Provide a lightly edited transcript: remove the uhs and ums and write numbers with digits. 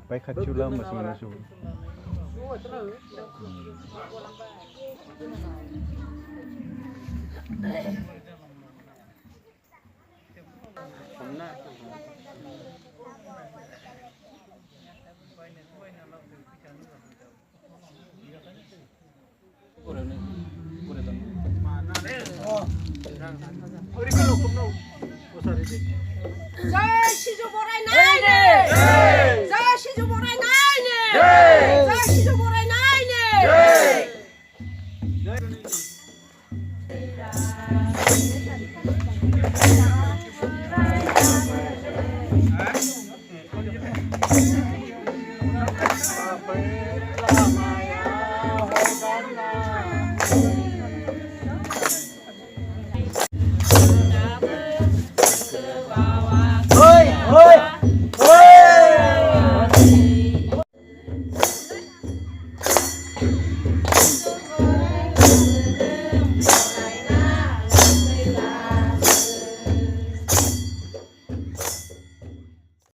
Baik hacula mas menuju. जय शिजू बोराय नाही रे जय शिजू बोराय नाही रे जय शिजू बोराय नाही रे Apa